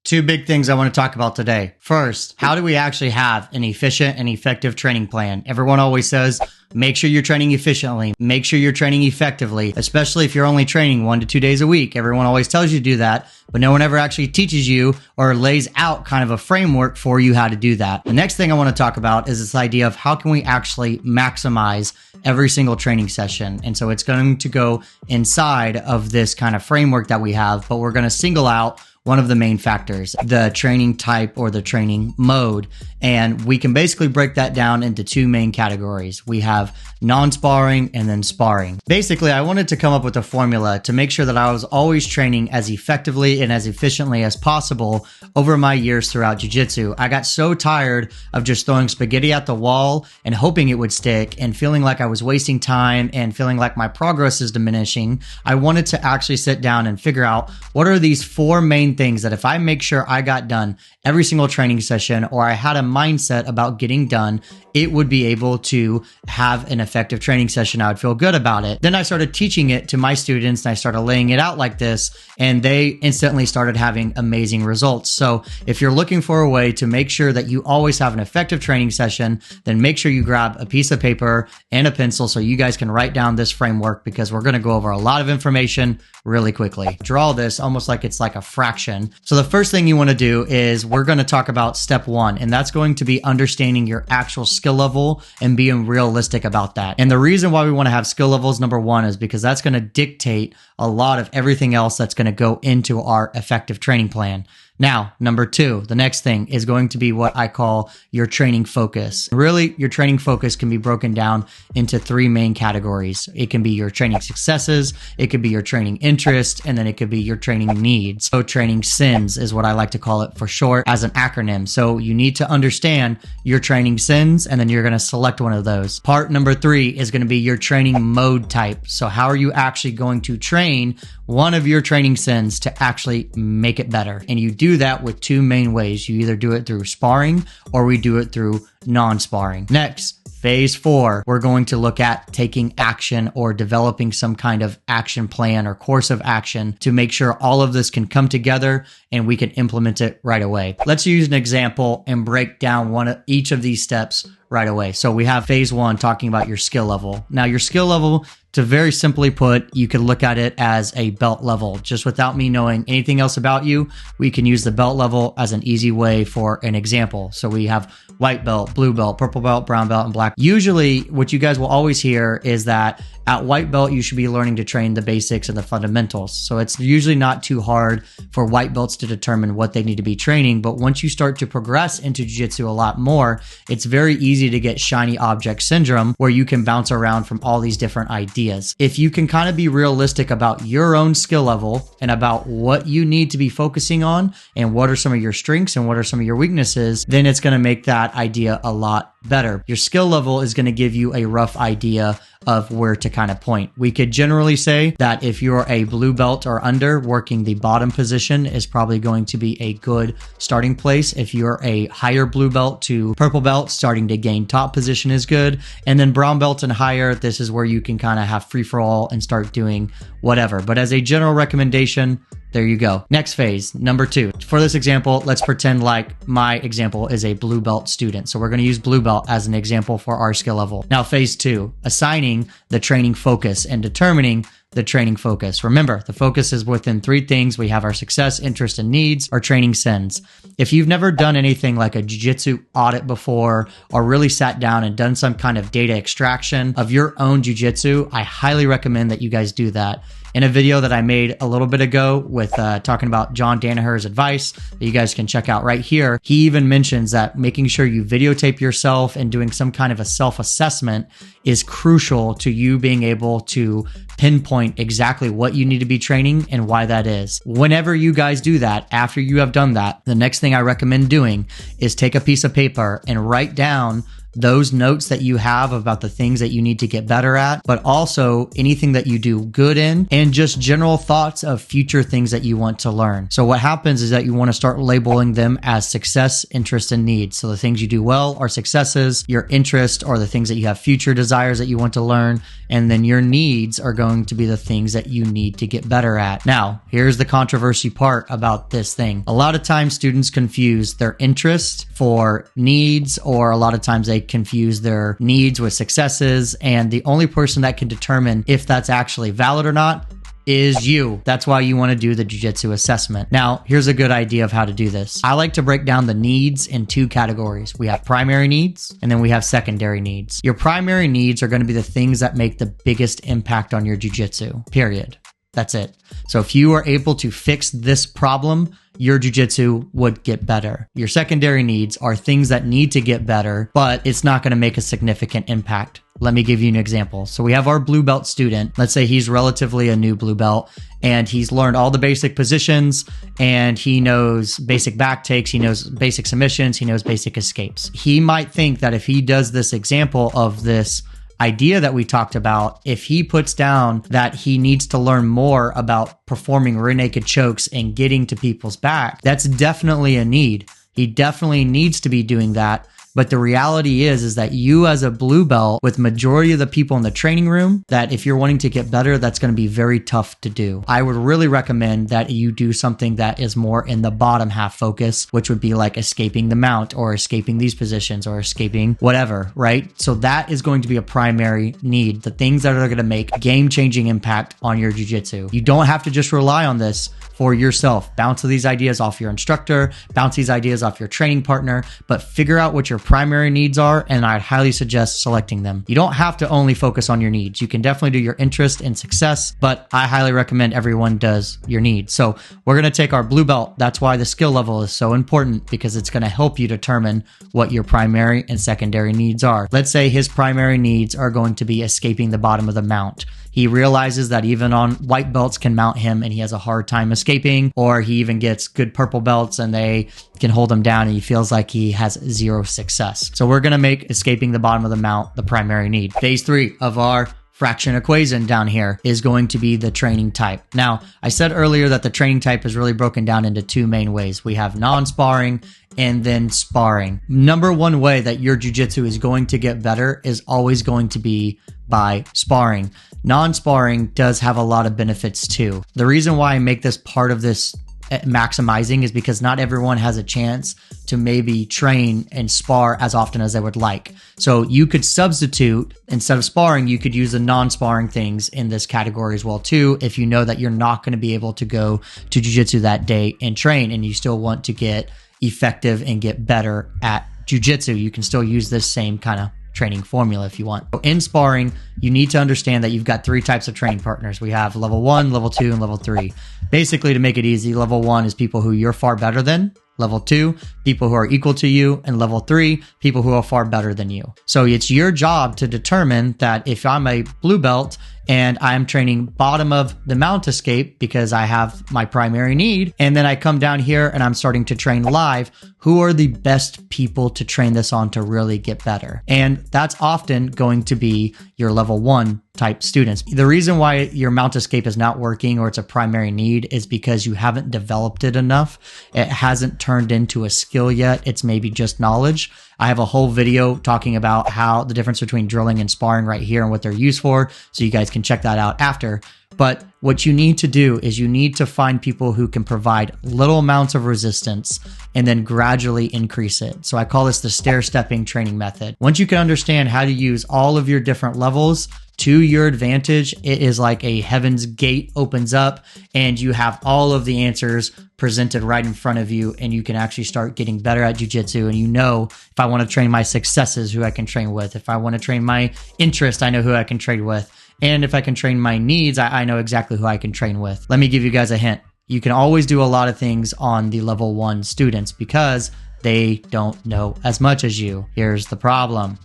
Two big things I want to talk about today. First, how do we actually have an efficient and effective training plan? Everyone always says, make sure you're training efficiently, make sure you're training effectively, especially if you're only training 1 to 2 days a week. Everyone always tells you to do that, but no one ever actually teaches you or lays out kind of a framework for you how to do that. The next thing I want to talk about is this idea of how can we actually maximize every single training session. And so it's going to go inside of this kind of framework that we have, but we're going to single out one of the main factors, the training type or the training mode. And we can basically break that down into two main categories. We have non-sparring and then sparring. Basically, I wanted to come up with a formula to make sure that I was always training as effectively and as efficiently as possible over my years throughout jiu-jitsu. I got so tired of just throwing spaghetti at the wall and hoping it would stick and feeling like I was wasting time and feeling like my progress is diminishing. I wanted to actually sit down and figure out what are these four main things that if I make sure I got done every single training session, or I had a mindset about getting done, it would be able to have an effective training session. I would feel good about it. Then I started teaching it to my students and I started laying it out like this, and they instantly started having amazing results. So if you're looking for a way to make sure that you always have an effective training session, then make sure you grab a piece of paper and a pencil so you guys can write down this framework, because we're going to go over a lot of information really quickly. Draw this almost like it's like a fraction. So the first thing you want to do is we're going to talk about step one, and that's going to be understanding your actual skill level and being realistic about that. And the reason why we want to have skill levels number one is because that's going to dictate a lot of everything else that's going to go into our effective training plan. Now, number two, the next thing is going to be what I call your training focus. Really, your training focus can be broken down into three main categories. It can be your training successes, it could be your training interest, and then it could be your training needs. So training sins is what I like to call it for short as an acronym. So you need to understand your training sins, and then you're going to select one of those. Part number three is going to be your training mode type. So how are you actually going to train one of your training sins to actually make it better? And you do that with two main ways. You either do it through sparring or we do it through non-sparring. Next, phase 4, we're going to look at taking action or developing some kind of action plan or course of action to make sure all of this can come together and we can implement it right away. Let's use an example and break down each of these steps right away. So we have phase 1 talking about your skill level. Now your skill level, to very simply put, you could look at it as a belt level. Just without me knowing anything else about you, we can use the belt level as an easy way for an example. So we have white belt, blue belt, purple belt, brown belt, and black. Usually what you guys will always hear is that at white belt, you should be learning to train the basics and the fundamentals. So it's usually not too hard for white belts to determine what they need to be training. But once you start to progress into jiu-jitsu a lot more, it's very easy to get shiny object syndrome, where you can bounce around from all these different ideas. If you can kind of be realistic about your own skill level and about what you need to be focusing on and what are some of your strengths and what are some of your weaknesses, then it's going to make that idea a lot better. Your skill level is going to give you a rough idea of where to kind of point. We could generally say that if you're a blue belt or under, working the bottom position is probably going to be a good starting place. If you're a higher blue belt to purple belt, starting to gain top position is good. And then brown belt and higher, this is where you can kind of have free for all and start doing whatever. But as a general recommendation, there you go. Next phase, number 2. For this example, let's pretend like my example is a blue belt student. So we're going to use blue belt as an example for our skill level. Now, phase 2, assigning the training focus and determining the training focus. Remember, the focus is within 3 things. We have our success, interest, and needs, our training sins. If you've never done anything like a jiu-jitsu audit before, or really sat down and done some kind of data extraction of your own jiu-jitsu, I highly recommend that you guys do that. In a video that I made a little bit ago with talking about John Danaher's advice that you guys can check out right here, he even mentions that making sure you videotape yourself and doing some kind of a self-assessment is crucial to you being able to pinpoint exactly what you need to be training and why that is. Whenever you guys do that, after you have done that, the next thing I recommend doing is take a piece of paper and write down those notes that you have about the things that you need to get better at, but also anything that you do good in, and just general thoughts of future things that you want to learn. So what happens is that you want to start labeling them as success, interest, and needs. So the things you do well are successes, your interest are the things that you have future desires that you want to learn, and then your needs are going to be the things that you need to get better at. Now, here's the controversy part about this thing. A lot of times students confuse their interest for needs, or a lot of times they confuse their needs with successes, and the only person that can determine if that's actually valid or not is you. That's why you want to do the jiu-jitsu assessment. Now, here's a good idea of how to do this. I like to break down the needs in two categories. We have primary needs, and then we have secondary needs. Your primary needs are going to be the things that make the biggest impact on your jiu-jitsu, period. That's it. So if you are able to fix this problem, your jiu-jitsu would get better. Your secondary needs are things that need to get better, but it's not going to make a significant impact. Let me give you an example. So we have our blue belt student. Let's say he's relatively a new blue belt and he's learned all the basic positions and he knows basic back takes, he knows basic submissions, he knows basic escapes. He might think that if he does this example of this idea that we talked about, if he puts down that he needs to learn more about performing rear naked chokes and getting to people's back, that's definitely a need. He definitely needs to be doing that. But the reality is that you as a blue belt, with majority of the people in the training room, that if you're wanting to get better, that's going to be very tough to do. I would really recommend that you do something that is more in the bottom half focus, which would be like escaping the mount or escaping these positions or escaping whatever, right? So that is going to be a primary need, the things that are going to make game-changing impact on your jiu-jitsu. You don't have to just rely on this for yourself. Bounce these ideas off your instructor, bounce these ideas off your training partner, but figure out what your primary needs are, and I'd highly suggest selecting them. You don't have to only focus on your needs. You can definitely do your interest and success, but I highly recommend everyone does your needs. So we're going to take our blue belt. That's why the skill level is so important, because it's going to help you determine what your primary and secondary needs are. Let's say his primary needs are going to be escaping the bottom of the mount. He realizes that even on white belts can mount him and he has a hard time escaping, or he even gets good purple belts and they can hold him down and he feels like he has zero success. So we're going to make escaping the bottom of the mount the primary need. Phase 3 of our fraction equation down here is going to be the training type. Now, I said earlier that the training type is really broken down into two main ways. We have non-sparring and then sparring. Number one way that your jiu-jitsu is going to get better is always going to be by sparring. Non-sparring does have a lot of benefits too. The reason why I make this part of this maximizing is because not everyone has a chance to maybe train and spar as often as they would like. So you could substitute, instead of sparring, you could use the non-sparring things in this category as well too, if you know that you're not going to be able to go to jiu-jitsu that day and train and you still want to get effective and get better at jiu-jitsu. You can still use this same kind of training formula if you want. So in sparring, you need to understand that you've got three types of training partners. We have level 1, level 2, and level 3. Basically, to make it easy, level 1 is people who you're far better than. Level 2, people who are equal to you. And level 3, people who are far better than you. So it's your job to determine that if I'm a blue belt and I'm training bottom of the mount escape because I have my primary need, and then I come down here and I'm starting to train live, who are the best people to train this on to really get better? And that's often going to be your level 1 type students. The reason why your mount escape is not working or it's a primary need is because you haven't developed it enough. It hasn't turned into a skill yet. It's maybe just knowledge. I have a whole video talking about how the difference between drilling and sparring right here and what they're used for. So you guys can check that out after. But what you need to do is you need to find people who can provide little amounts of resistance and then gradually increase it. So I call this the stair-stepping training method. Once you can understand how to use all of your different levels to your advantage, it is like a heaven's gate opens up and you have all of the answers presented right in front of you, and you can actually start getting better at jiu-jitsu. And you know, if I want to train my successes, who I can train with. If I want to train my interest, I know who I can train with. And if I can train my needs, I know exactly who I can train with. Let me give you guys a hint. You can always do a lot of things on the level 1 students because they don't know as much as you. Here's the problem.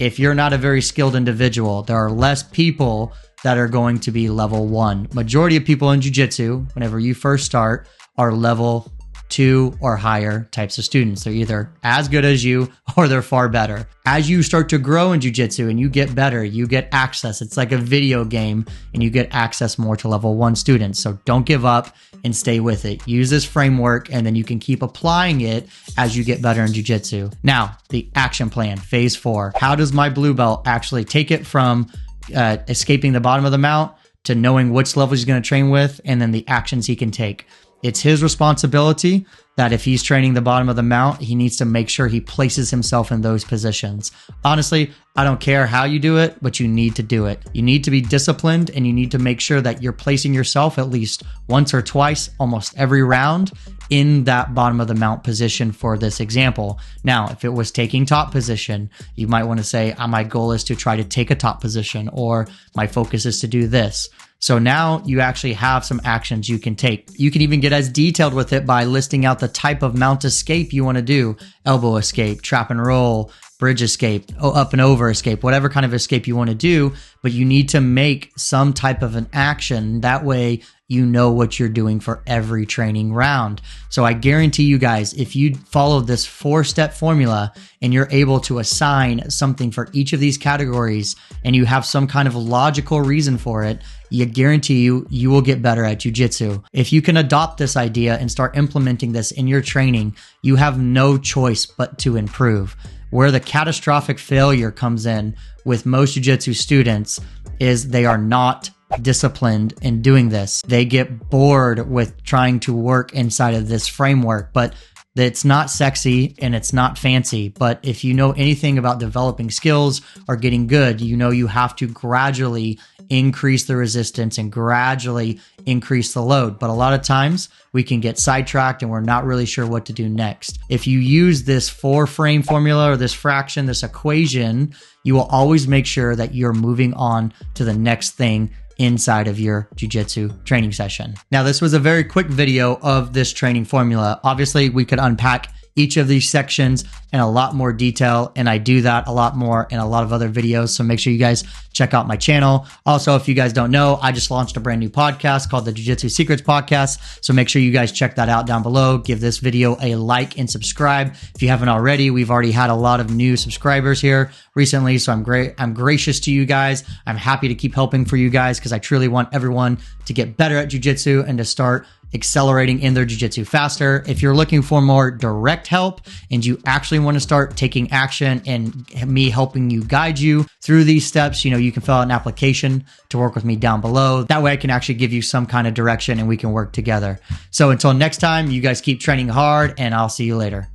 If you're not a very skilled individual, there are less people that are going to be level 1. Majority of people in jiu-jitsu, whenever you first start, are level 2 or higher types of students. They're either as good as you or they're far better. As you start to grow in jiu-jitsu and you get better, you get access. It's like a video game and you get access more to level 1 students. So don't give up and stay with it. Use this framework and then you can keep applying it as you get better in jiu-jitsu. Now, the action plan, phase 4. How does my blue belt actually take it from escaping the bottom of the mount to knowing which level he's going to train with and then the actions he can take? It's his responsibility that if he's training the bottom of the mount, he needs to make sure he places himself in those positions. Honestly, I don't care how you do it, but you need to do it. You need to be disciplined and you need to make sure that you're placing yourself at least once or twice, almost every round, in that bottom of the mount position for this example. Now, if it was taking top position, you might want to say, my goal is to try to take a top position, or my focus is to do this. So now you actually have some actions you can take. You can even get as detailed with it by listing out the type of mount escape you want to do. Elbow escape, trap and roll, bridge escape, up and over escape, whatever kind of escape you want to do, but you need to make some type of an action. That way you know what you're doing for every training round. So I guarantee you guys, if you follow this 4-step formula and you're able to assign something for each of these categories and you have some kind of logical reason for it, I guarantee you will get better at jiu-jitsu. If you can adopt this idea and start implementing this in your training, you have no choice but to improve. Where the catastrophic failure comes in with most jiu-jitsu students is they are not disciplined in doing this. They get bored with trying to work inside of this framework, but it's not sexy and it's not fancy. But if you know anything about developing skills or getting good, you know you have to gradually increase the resistance and gradually increase the load. But a lot of times we can get sidetracked and we're not really sure what to do next. If you use this 4-frame formula or this fraction, this equation, you will always make sure that you're moving on to the next thing inside of your jiu-jitsu training session. Now, this was a very quick video of this training formula. Obviously, we could unpack each of these sections in a lot more detail, and I do that a lot more in a lot of other videos. So make sure you guys check out my channel. Also, if you guys don't know, I just launched a brand new podcast called the Jiu-Jitsu Secrets Podcast. So make sure you guys check that out down below. Give this video a like and subscribe if you haven't already. We've already had a lot of new subscribers here recently, so I'm gracious to you guys. I'm happy to keep helping for you guys because I truly want everyone to get better at jiu-jitsu and to start accelerating in their jiu-jitsu faster. If you're looking for more direct help and you actually want to start taking action and me helping you guide you through these steps, you can fill out an application to work with me down below. That way I can actually give you some kind of direction and we can work together. So until next time, you guys keep training hard and I'll see you later.